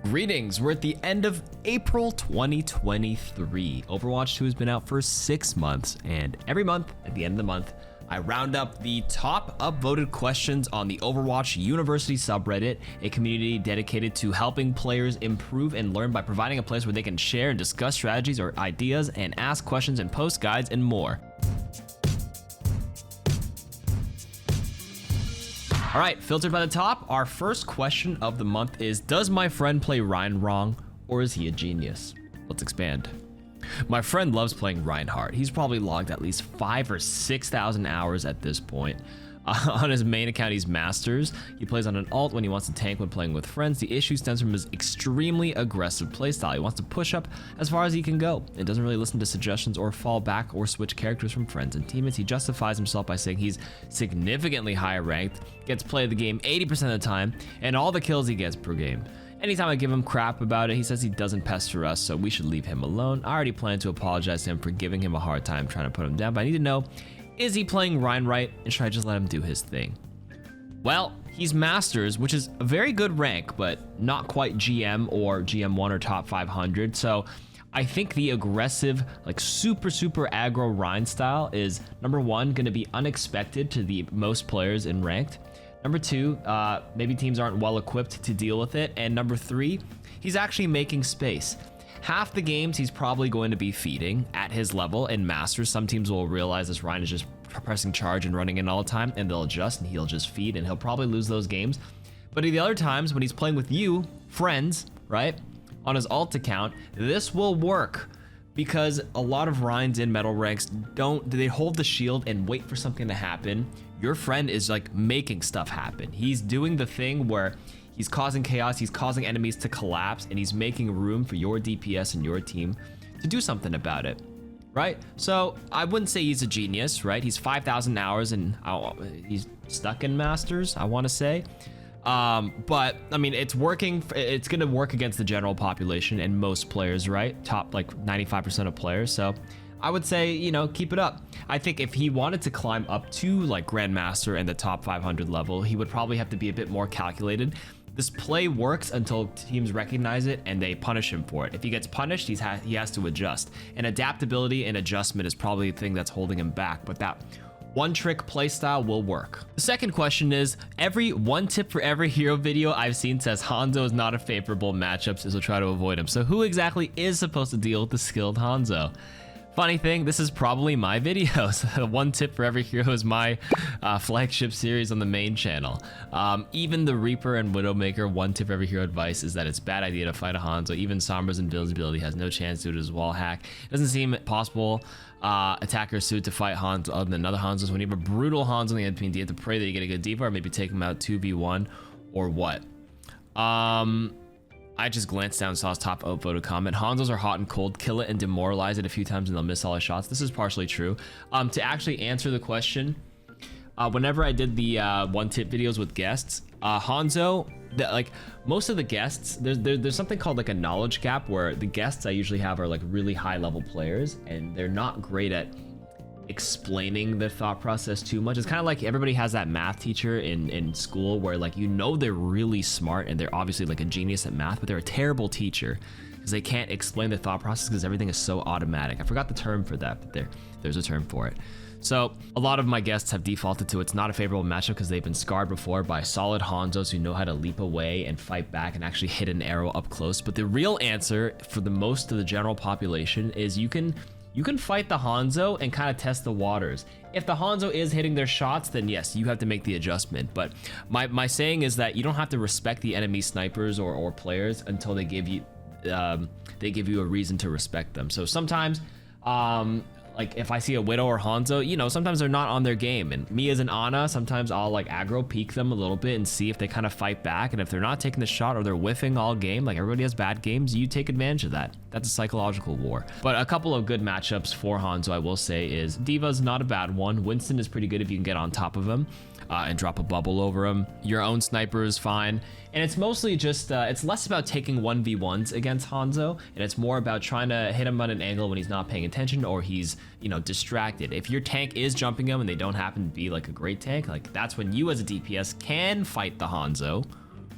Greetings, we're at the end of April 2023. Overwatch 2 has been out for 6 months, and every month, at the end of the month, I round up the top upvoted questions on the Overwatch University subreddit, a community dedicated to helping players improve and learn by providing a place where they can share and discuss strategies or ideas and ask questions and post guides and more. All right, filtered by the top, our first question of the month is, does my friend play Ryan wrong, or is he a genius? Let's expand. My friend loves playing Reinhardt. He's probably logged at least 5,000 or 6,000 hours at this point. On his main account, he's Masters. He plays on an ult when he wants to tank when playing with friends. The issue stems from his extremely aggressive playstyle. He wants to push up as far as he can go and doesn't really listen to suggestions or fall back or switch characters from friends and teammates. He justifies himself by saying he's significantly higher ranked, gets played the game 80% of the time, and all the kills he gets per game. Anytime I give him crap about it, he says he doesn't pester us, so we should leave him alone. I already plan to apologize to him for giving him a hard time trying to put him down, but I need to know, is he playing Ryan right, and should I just let him do his thing? Well, he's Masters, which is a very good rank, but not quite GM or GM1 or top 500. So I think the aggressive, like super aggro Ryan style is, number one, gonna be unexpected to the most players in ranked. Number two, maybe teams aren't well equipped to deal with it. And number three, he's actually making space. Half the games he's probably going to be feeding at his level in Masters. Some teams will realize this Ryan is just pressing charge and running in all the time, and they'll adjust and he'll just feed, and he'll probably lose those games. But at the other times when he's playing with you, friends, right, on his alt account, this will work because a lot of Ryans in metal ranks they hold the shield and wait for something to happen. Your friend is like making stuff happen. He's doing the thing where he's causing chaos, he's causing enemies to collapse, and he's making room for your DPS and your team to do something about it, right? So I wouldn't say he's a genius, right? He's 5,000 hours and he's stuck in Masters, I wanna say. But I mean, it's working, it's gonna work against the general population and most players, right? Top like 95% of players, so I would say, you know, keep it up. I think if he wanted to climb up to like Grandmaster and the top 500 level, he would probably have to be a bit more calculated. This play works until teams recognize it and they punish him for it. If he gets punished, he has to adjust. And adaptability and adjustment is probably the thing that's holding him back, but that one trick play style will work. The second question is, every one tip for every hero video I've seen says Hanzo is not a favorable matchup, so try to avoid him. So who exactly is supposed to deal with the skilled Hanzo? Funny thing, this is probably my video. So one tip for every hero is my flagship series on the main channel. Even the Reaper and Widowmaker, one tip for every hero advice is that it's a bad idea to fight a Hanzo. Even Sombra's invisibility has no chance due to his wall hack. It doesn't seem possible attacker suit to fight Hanzo other than other Hanzos. When you have a brutal Hanzo on the enemy team, do you have to pray that you get a good diva or maybe take him out 2v1 or what? I just glanced down and saw his top upvoted comment. Hanzos are hot and cold. Kill it and demoralize it a few times and they'll miss all his shots. This is partially true. To actually answer the question, whenever I did the one tip videos with guests, Hanzo, like most of the guests, there's something called like a knowledge gap where the guests I usually have are like really high level players and they're not great at explaining the thought process too much. It's kind of like everybody has that math teacher in school where like, you know, they're really smart and they're obviously like a genius at math, but they're a terrible teacher because they can't explain the thought process because everything is so automatic. I forgot the term for that, but there's a term for it. So a lot of my guests have defaulted to it's not a favorable matchup because they've been scarred before by solid Hanzos who know how to leap away and fight back and actually hit an arrow up close. But the real answer for the most of the general population is you can fight the Hanzo and kind of test the waters. If the Hanzo is hitting their shots, then yes, you have to make the adjustment. But my saying is that you don't have to respect the enemy snipers or players until they give you a reason to respect them. So sometimes, like if I see a Widow or Hanzo, you know, sometimes they're not on their game. And me as an Ana, sometimes I'll like aggro peek them a little bit and see if they kind of fight back. And if they're not taking the shot or they're whiffing all game, like everybody has bad games, you take advantage of that. That's a psychological war. But a couple of good matchups for Hanzo, I will say, is Diva's not a bad one. Winston is pretty good if you can get on top of him and drop a bubble over him. Your own sniper is fine. And it's mostly just, it's less about taking 1v1s against Hanzo, and it's more about trying to hit him at an angle when he's not paying attention or he's, you know, distracted. If your tank is jumping him and they don't happen to be like a great tank, like that's when you as a DPS can fight the Hanzo,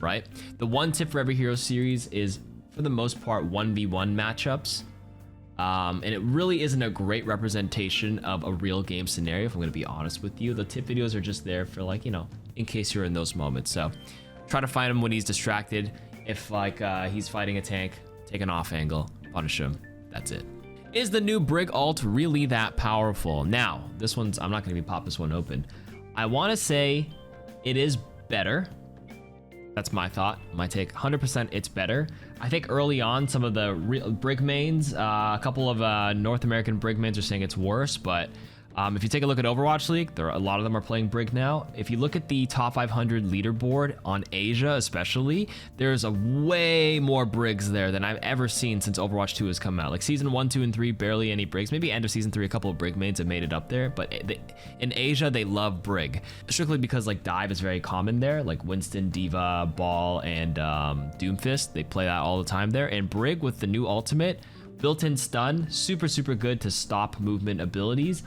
right? The one tip for every hero series is, for the most part, 1v1 matchups. And it really isn't a great representation of a real game scenario, if I'm going to be honest with you. The tip videos are just there for, like, you know, in case you're in those moments. So try to find him when he's distracted. If, like, he's fighting a tank, take an off angle, punish him. That's it. Is the new Brig ult really that powerful? Now, this one's, I'm not going to pop this one open. I want to say it is better. That's my thought, my take. 100% it's better. I think early on, some of the Brig mains, a couple of North American Brig mains are saying it's worse, but if you take a look at Overwatch League, a lot of them are playing Brig now. If you look at the top 500 leaderboard on Asia especially, there's a way more Brigs there than I've ever seen since Overwatch 2 has come out. Like season 1, 2, and 3, barely any Brigs. Maybe end of season 3, a couple of Brig mains have made it up there, but in Asia, they love Brig. Strictly because like dive is very common there, like Winston, Diva, Ball, and Doomfist, they play that all the time there. And Brig with the new ultimate, built-in stun, super good to stop movement abilities.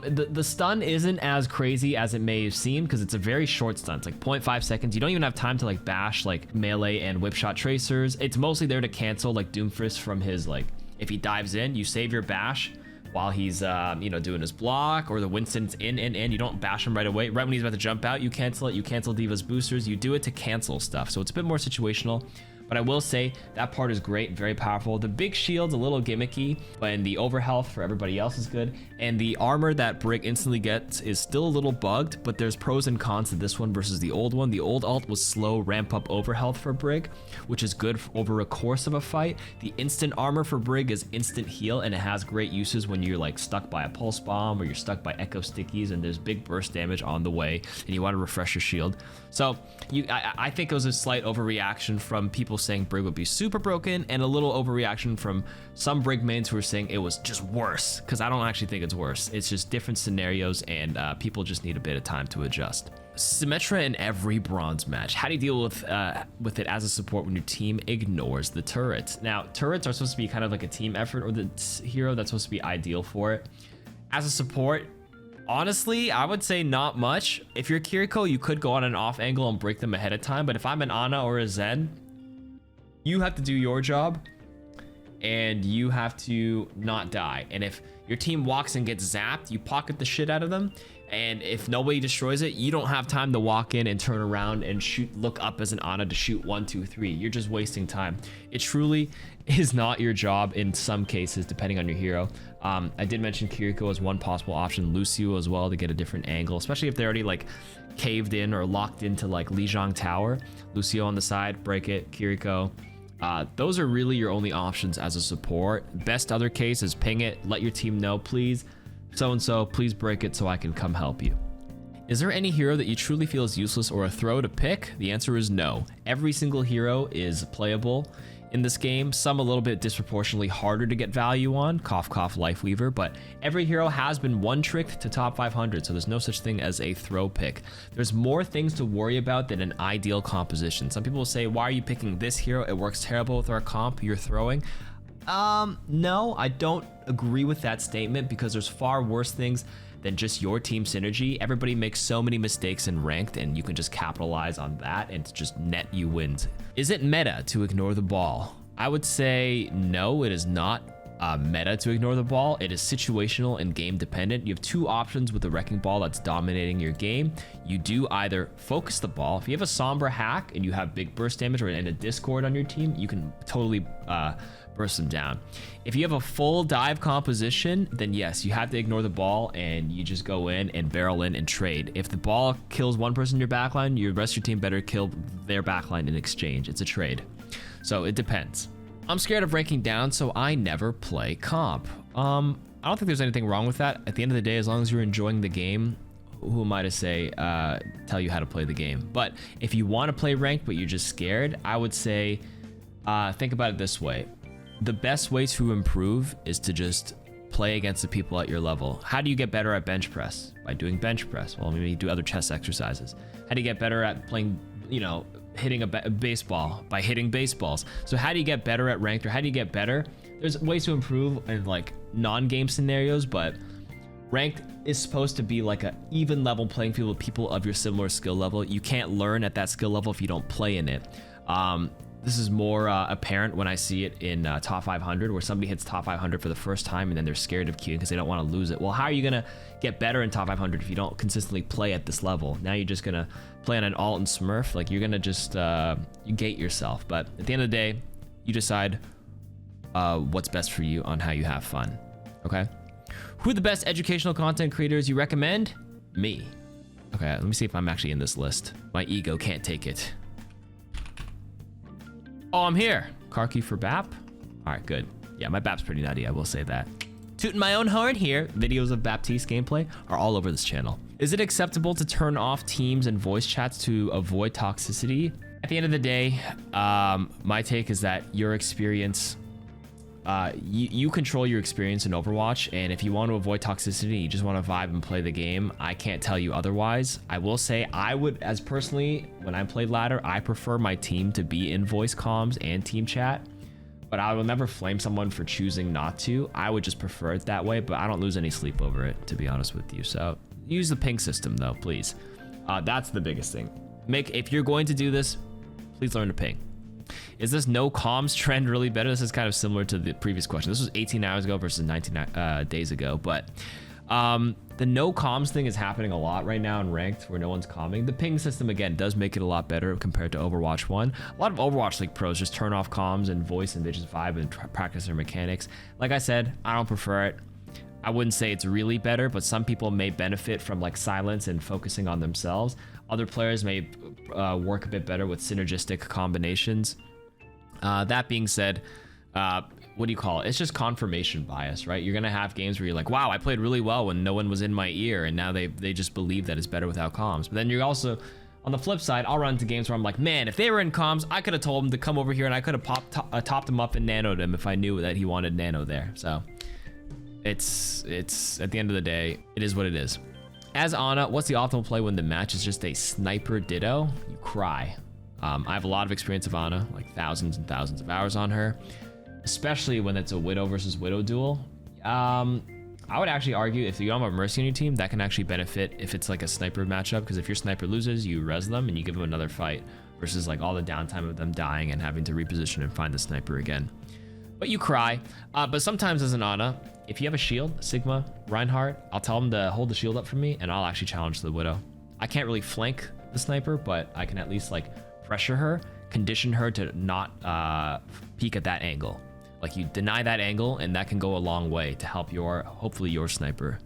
The stun isn't as crazy as it may seem because it's a very short stun. It's like 0.5 seconds. You don't even have time to like bash like melee and whip shot tracers. It's mostly there to cancel like Doomfist from his, like, if he dives in, you save your bash while he's you know, doing his block, or the Winston's in. You don't bash him right away. Right when he's about to jump out, you cancel it. You cancel Diva's boosters. You do it to cancel stuff. So it's a bit more situational. But I will say that part is great, very powerful. The big shield's a little gimmicky, and the overhealth for everybody else is good. And the armor that Brig instantly gets is still a little bugged, but there's pros and cons to this one versus the old one. The old ult was slow ramp up overhealth for Brig, which is good over a course of a fight. The instant armor for Brig is instant heal, and it has great uses when you're like stuck by a pulse bomb or you're stuck by echo stickies and there's big burst damage on the way and you want to refresh your shield. So I think it was a slight overreaction from people saying Brig would be super broken, and a little overreaction from some Brig mains who are saying it was just worse, because I don't actually think it's worse. It's just different scenarios, and people just need a bit of time to adjust. Symmetra in every bronze match. How do you deal with it as a support when your team ignores the turrets? Now, turrets are supposed to be kind of like a team effort, or the hero that's supposed to be ideal for it. As a support, honestly, I would say not much. If you're Kiriko, you could go on an off angle and break them ahead of time, but if I'm an Ana or a Zen, you have to do your job and you have to not die. And if your team walks and gets zapped, you pocket the shit out of them. And if nobody destroys it, you don't have time to walk in and turn around and shoot, look up as an Ana to shoot 1, 2, 3. You're just wasting time. It truly is not your job in some cases, depending on your hero. I did mention Kiriko as one possible option, Lucio as well, to get a different angle, especially if they're already like caved in or locked into like Lijiang Tower. Lucio on the side, break it, Kiriko. Those are really your only options as a support. Best other case is ping it, let your team know, please, so-and-so, please break it so I can come help you. Is there any hero that you truly feel is useless or a throw to pick? The answer is no. Every single hero is playable in this game, some a little bit disproportionately harder to get value on, cough cough Lifeweaver, but every hero has been one-tricked to top 500, so there's no such thing as a throw pick. There's more things to worry about than an ideal composition. Some people will say, why are you picking this hero? It works terrible with our comp, you're throwing. No, I don't agree with that statement, because there's far worse things than just your team synergy. Everybody makes so many mistakes in ranked, and you can just capitalize on that and just net you wins. Is it meta to ignore the ball? I would say no, it is not meta to ignore the ball. It is situational and game dependent. You have two options with the wrecking ball that's dominating your game. You do either focus the ball. If you have a Sombra hack and you have big burst damage, or in a Discord on your team, you can totally burst them down. If you have a full dive composition, then yes, you have to ignore the ball and you just go in and barrel in and trade. If the ball kills one person in your backline, your rest of your team better kill their backline in exchange. It's a trade. So it depends. I'm scared of ranking down, so I never play comp. I don't think there's anything wrong with that. At the end of the day, as long as you're enjoying the game, who am I to say, tell you how to play the game? But if you want to play ranked, but you're just scared, I would say, think about it this way. The best way to improve is to just play against the people at your level. How do you get better at bench press? By doing bench press. Well, maybe you do other chest exercises. How do you get better at playing, you know, hitting a baseball? By hitting baseballs. So how do you get better at ranked, or how do you get better? There's ways to improve in like non-game scenarios, but Ranked is supposed to be like a even level playing field with people of your similar skill level. You can't learn at that skill level if you don't play in it. This is more apparent when I see it in top 500, where somebody hits top 500 for the first time and then they're scared of queuing because they don't want to lose it. Well, how are you gonna get better in top 500 if you don't consistently play at this level? Now you're just gonna play on an alt and smurf. Like, you're gonna just you gate yourself. But at the end of the day, you decide what's best for you on how you have fun. Okay. Who are the best educational content creators you recommend? Me. Okay, let me see if I'm actually in this list. My ego can't take it. Oh, I'm here. KarQ for BAP. All right, good. Yeah, my BAP's pretty nutty, I will say that. Tooting my own horn here. Videos of Baptiste gameplay are all over this channel. Is it acceptable to turn off teams and voice chats to avoid toxicity? At the end of the day, my take is that your experience, you control your experience in Overwatch, and if you want to avoid toxicity, you just want to vibe and play the game, I can't tell you otherwise. I will say I would, as personally, when I played ladder, I prefer my team to be in voice comms and team chat, but I will never flame someone for choosing not to. I would just prefer it that way, but I don't lose any sleep over it, to be honest with you. So use the ping system though, please. That's the biggest thing. If you're going to do this, please learn to ping. Is this no comms trend really better? This is kind of similar to the previous question. This was 18 hours ago versus 19 days ago, but the no comms thing is happening a lot right now in ranked where no one's comming. The ping system, again, does make it a lot better compared to Overwatch 1. A lot of Overwatch League pros just turn off comms and voice and they just vibe and practice their mechanics. Like I said, I don't prefer it. I wouldn't say it's really better, but some people may benefit from like silence and focusing on themselves. Other players may work a bit better with synergistic combinations. That being said, what do you call it? It's just confirmation bias, right? You're gonna have games where you're like, wow, I played really well when no one was in my ear, and now they just believe that it's better without comms. But then you're also, on the flip side, I'll run into games where I'm like, man, if they were in comms, I could have told him to come over here and I could have topped him up and nanoed him if I knew that he wanted nano there. So it's at the end of the day, it is what it is. As Ana, what's the optimal play when the match is just a sniper ditto? You cry. I have a lot of experience of Ana, like thousands and thousands of hours on her, especially when it's a Widow versus Widow duel. I would actually argue if you don't have a Mercy on your team, that can actually benefit if it's like a sniper matchup, because if your sniper loses, you res them and you give them another fight versus like all the downtime of them dying and having to reposition and find the sniper again. But you cry. But sometimes as an Ana, if you have a shield, Sigma, Reinhardt, I'll tell them to hold the shield up for me and I'll actually challenge the Widow. I can't really flank the sniper, but I can at least like pressure her, condition her to not peek at that angle. Like, you deny that angle and that can go a long way to help hopefully your sniper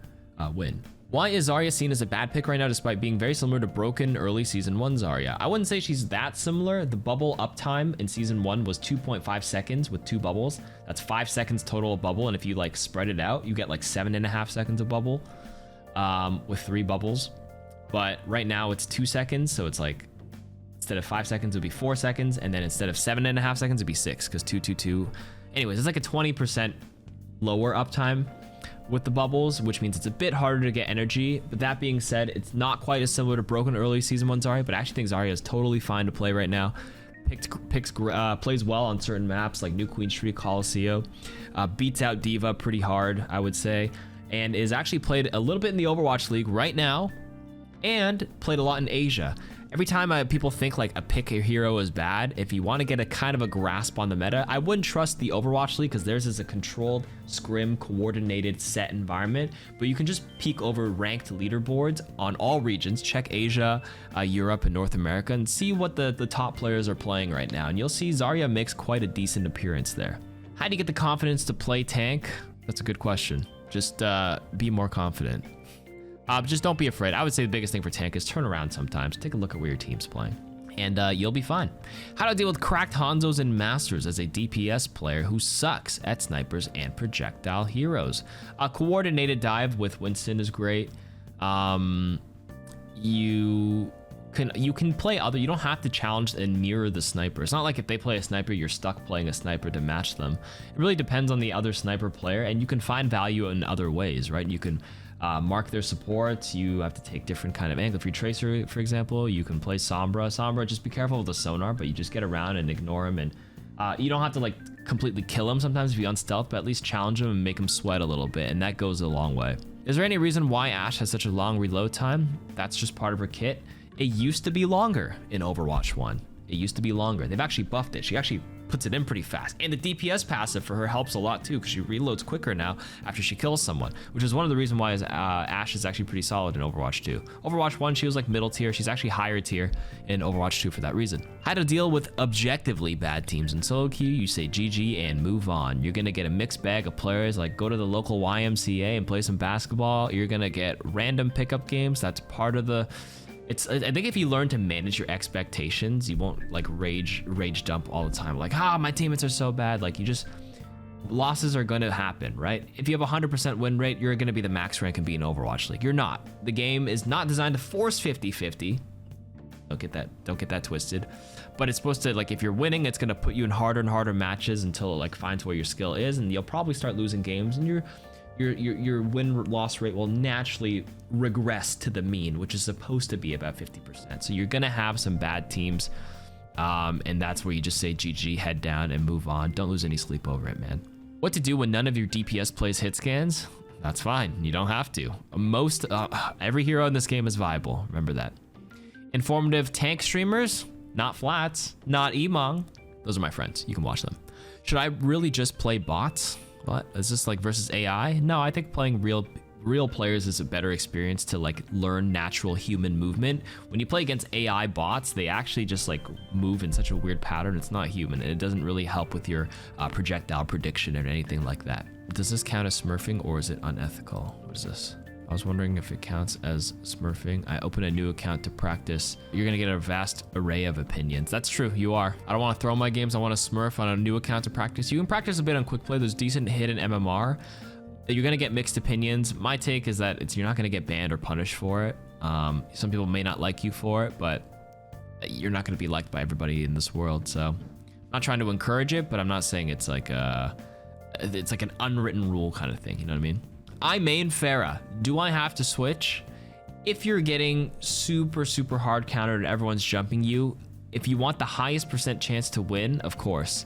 win. Why is Zarya seen as a bad pick right now despite being very similar to broken early season 1 Zarya? I wouldn't say she's that similar. The bubble uptime in season 1 was 2.5 seconds with 2 bubbles. That's 5 seconds total of bubble, and if you like spread it out, you get like 7.5 seconds of bubble with 3 bubbles. But right now it's 2 seconds, so it's like instead of 5 seconds, it would be 4 seconds, and then instead of 7.5 seconds, it'd be 6, because 2, 2, 2. Anyways, it's like a 20% lower uptime with the bubbles, which means it's a bit harder to get energy. But that being said, it's not quite as similar to broken early season 1 Zarya, but I actually think Zarya is totally fine to play right now. Plays well on certain maps like New Queen Street, Coliseum, beats out Diva pretty hard, I would say, and is actually played a little bit in the Overwatch League right now, and played a lot in Asia. Every time people think like a pick a hero is bad, if you want to get a kind of a grasp on the meta, I wouldn't trust the Overwatch League because theirs is a controlled, scrim, coordinated, set environment. But you can just peek over ranked leaderboards on all regions, check Asia, Europe, and North America, and see what the top players are playing right now. And you'll see Zarya makes quite a decent appearance there. How do you get the confidence to play tank? That's a good question. Just be more confident. Just don't be afraid. I would say the biggest thing for tank is turn around sometimes. Take a look at where your team's playing, and you'll be fine. How to deal with cracked Hanzos and Masters as a DPS player who sucks at snipers and projectile heroes. A coordinated dive with Winston is great. You can play other. You don't have to challenge and mirror the sniper. It's not like if they play a sniper, you're stuck playing a sniper to match them. It really depends on the other sniper player, and you can find value in other ways, right? You can mark their supports. You have to take different kind of angle. If you're Tracer, for example, you can play Sombra. Just be careful with the sonar, but you just get around and ignore him, and you don't have to like completely kill him sometimes if you unstealth, but at least challenge him and make him sweat a little bit, and that goes a long way. Is there any reason why Ashe has such a long reload time? That's just part of her kit. It used to be longer in Overwatch 1. It used to be longer. They've actually buffed it. She actually puts it in pretty fast. And the DPS passive for her helps a lot too, because she reloads quicker now after she kills someone, which is one of the reasons why Ashe is actually pretty solid in Overwatch 2. Overwatch 1, she was like middle tier. She's actually higher tier in Overwatch 2 for that reason. How to deal with objectively bad teams in solo queue? You say GG and move on. You're gonna get a mixed bag of players, like go to the local YMCA and play some basketball. You're gonna get random pickup games. That's part of the... I think if you learn to manage your expectations, you won't like rage dump all the time. Like, my teammates are so bad. Like, losses are gonna happen, right? If you have a 100% win rate, you're gonna be the max rank and be in Overwatch League. You're not. The game is not designed to force 50-50. Don't get that twisted. But it's supposed to, like, if you're winning, it's gonna put you in harder and harder matches until it like finds where your skill is, and you'll probably start losing games, and your win-loss rate will naturally regress to the mean, which is supposed to be about 50%. So you're gonna have some bad teams, and that's where you just say GG, head down, and move on. Don't lose any sleep over it, man. What to do when none of your DPS plays hit scans? That's fine. You don't have to. Every hero in this game is viable. Remember that. Informative tank streamers, not flats, not Emong. Those are my friends. You can watch them. Should I really just play bots? What is this, like versus AI? No, I think playing real players is a better experience to like learn natural human movement. When you play against AI bots, they actually just like move in such a weird pattern. It's not human, and it doesn't really help with your projectile prediction or anything like that. Does this count as smurfing, or is it unethical? What is this? I was wondering if it counts as smurfing. I open a new account to practice. You're gonna get a vast array of opinions. That's true, you are. I don't wanna throw my games, I wanna smurf on a new account to practice. You can practice a bit on quick play. There's decent hidden MMR. You're gonna get mixed opinions. My take is that you're not gonna get banned or punished for it. Some people may not like you for it, but you're not gonna be liked by everybody in this world. So I'm not trying to encourage it, but I'm not saying it's like an unwritten rule kind of thing, you know what I mean? I main Pharah. Do I have to switch? If you're getting super hard countered and everyone's jumping you, if you want the highest % chance to win, of course.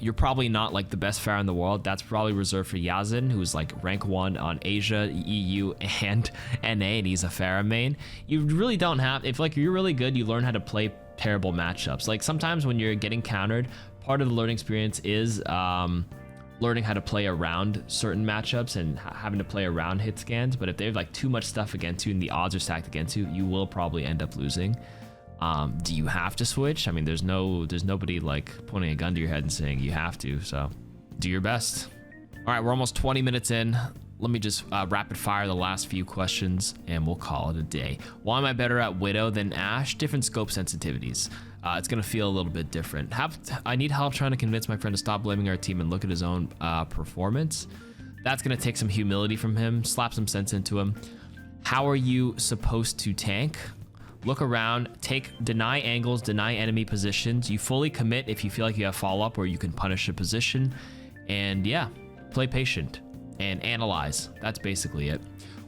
You're probably not like the best Pharah in the world. That's probably reserved for Yazin, who's like rank 1 on Asia, EU, and NA, and he's a Pharah main. You really don't have, if like you're really good, you learn how to play terrible matchups. Like sometimes when you're getting countered, part of the learning experience is learning how to play around certain matchups and having to play around hit scans. But if they have like too much stuff against you and the odds are stacked against you, you will probably end up losing. Do you have to switch? I mean, there's nobody like pointing a gun to your head and saying you have to, so do your best. All right, we're almost 20 minutes in. Let me just rapid fire the last few questions and we'll call it a day. Why am I better at Widow than Ashe? Different scope sensitivities. It's gonna feel a little bit different. I need help trying to convince my friend to stop blaming our team and look at his own performance. That's gonna take some humility from him, slap some sense into him. How are you supposed to tank? Look around, deny angles, deny enemy positions. You fully commit if you feel like you have follow-up or you can punish a position. And yeah, play patient and analyze. That's basically it.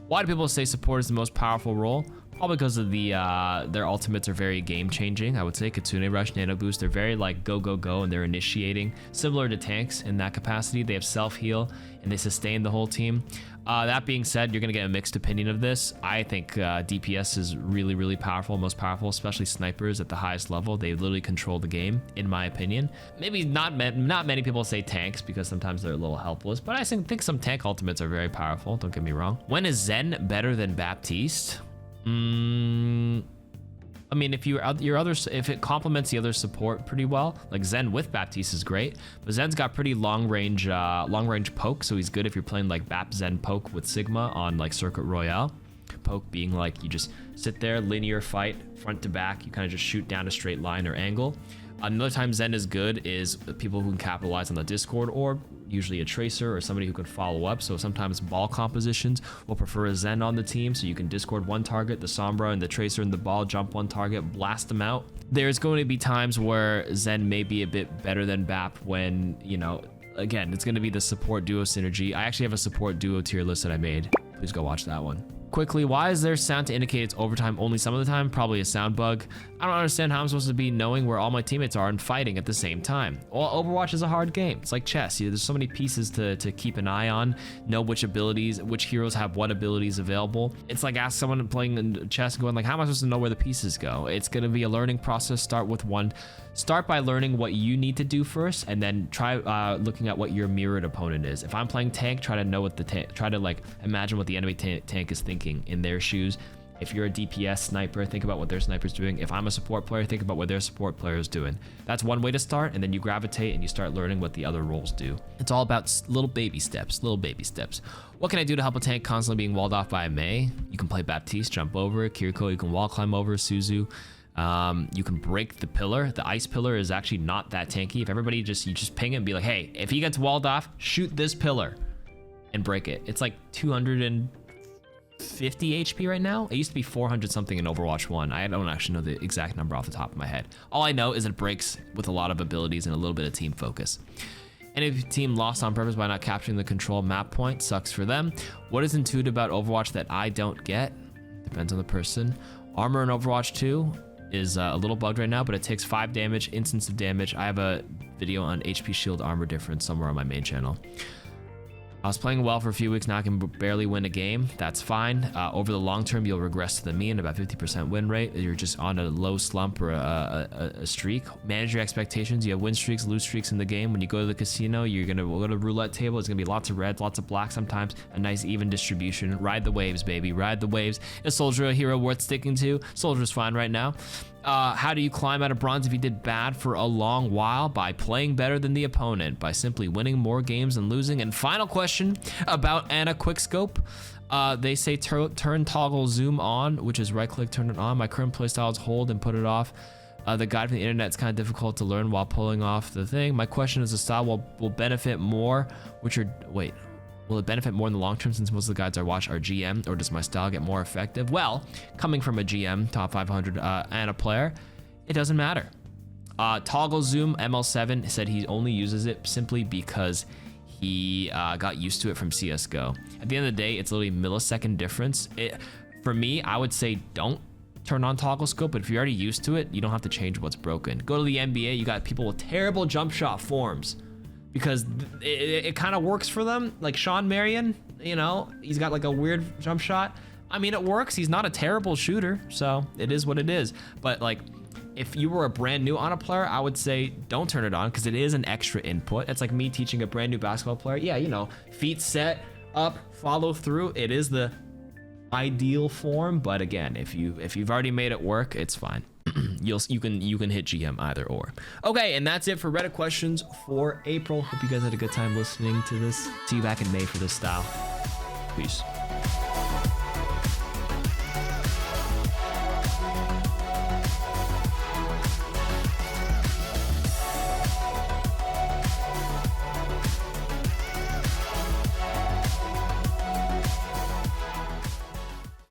Why do people say support is the most powerful role? Probably because of their ultimates are very game-changing. I would say Kitsune Rush, Nano Boost, they're very like go, and they're initiating. Similar to tanks in that capacity. They have self-heal and they sustain the whole team. That being said, you're gonna get a mixed opinion of this. I think DPS is really powerful, most powerful, especially snipers at the highest level. They literally control the game, in my opinion. Maybe not many people say tanks because sometimes they're a little helpless, but I think some tank ultimates are very powerful, don't get me wrong. When is Zen better than Baptiste? I mean, if if it complements the other support pretty well, like Zen with Baptiste is great, but Zen's got pretty long range poke, so he's good if you're playing like Bap Zen poke with Sigma on like Circuit Royale. Poke being like you just sit there, linear fight, front to back, you kind of just shoot down a straight line or angle. Another time Zen is good is people who can capitalize on the Discord orb, usually a tracer or somebody who can follow up. So sometimes ball compositions will prefer a Zen on the team, so you can Discord one target, the Sombra and the tracer and the ball, jump one target, blast them out. There's going to be times where Zen may be a bit better than Bap when, you know, again, it's going to be the support duo synergy. I actually have a support duo tier list that I made. Please go watch that one. Quickly, why is there sound to indicate it's overtime only some of the time? Probably a sound bug. I don't understand how I'm supposed to be knowing where all my teammates are and fighting at the same time. Well, Overwatch is a hard game. It's like chess. There's so many pieces to keep an eye on, know which abilities, which heroes have what abilities available. It's like ask someone playing in chess and going like, how am I supposed to know where the pieces go? It's gonna be a learning process. Start by learning what you need to do first, and then try looking at what your mirrored opponent is. If I'm playing tank, try to know what try to like imagine what the enemy tank is thinking in their shoes. If you're a DPS sniper, think about what their sniper's doing. If I'm a support player, think about what their support player is doing. That's one way to start, and then you gravitate and you start learning what the other roles do. It's all about little baby steps, What can I do to help a tank constantly being walled off by a Mei? You can play Baptiste, jump over. KarQ, you can wall climb over. Suzu. You can break the pillar. The ice pillar is actually not that tanky. If everybody you just ping it and be like, hey, if he gets walled off, shoot this pillar and break it. It's like 250 HP right now. It used to be 400 something in Overwatch 1. I don't actually know the exact number off the top of my head. All I know is it breaks with a lot of abilities and a little bit of team focus. And if your team lost on purpose by not capturing the control map point, sucks for them. What is intuitive about Overwatch that I don't get? Depends on the person. Armor in Overwatch 2 is a little bugged right now, but it takes 5 damage, instance of damage. I have a video on HP shield armor difference somewhere on my main channel. I was playing well for a few weeks, now I can barely win a game. That's fine. Over the long term, you'll regress to the mean, about 50% win rate. You're just on a low slump or a streak. Manage your expectations. You have win streaks, lose streaks in the game. When you go to the casino, you're gonna go to the roulette table. It's gonna be lots of reds, lots of blacks sometimes. A nice even distribution. Ride the waves, baby. Ride the waves. Is Soldier a hero worth sticking to? Soldier's fine right now. How do you climb out of bronze if you did bad for a long while? By playing better than the opponent, by simply winning more games than losing. And final question about Ana Quickscope. They say turn toggle zoom on, which is right click, turn it on. My current playstyle is hold and put it off. The guide from the internet is kind of difficult to learn while pulling off the thing. My question is, the style will benefit more, will it benefit more in the long term since most of the guides I watch are GM, or does my style get more effective? Well, coming from a GM, top 500 and a player, it doesn't matter. Toggle Zoom ML7 said he only uses it simply because he got used to it from CSGO. At the end of the day, it's literally millisecond difference. For me, I would say don't turn on toggle scope, but if you're already used to it, you don't have to change what's broken. Go to the NBA, you got people with terrible jump shot forms, because it kind of works for them. Like Sean Marion, you know, he's got like a weird jump shot. I mean, it works. He's not a terrible shooter, so it is what it is. But like, if you were a brand new Ana player, I would say don't turn it on, because it is an extra input. It's like me teaching a brand new basketball player. Yeah, you know, feet set up, follow through. It is the ideal form, but again, if you've already made it work, it's fine. you can hit GM either or. Okay, and that's it for Reddit questions for April. Hope you guys had a good time listening to this. See you back in May for this style. Peace.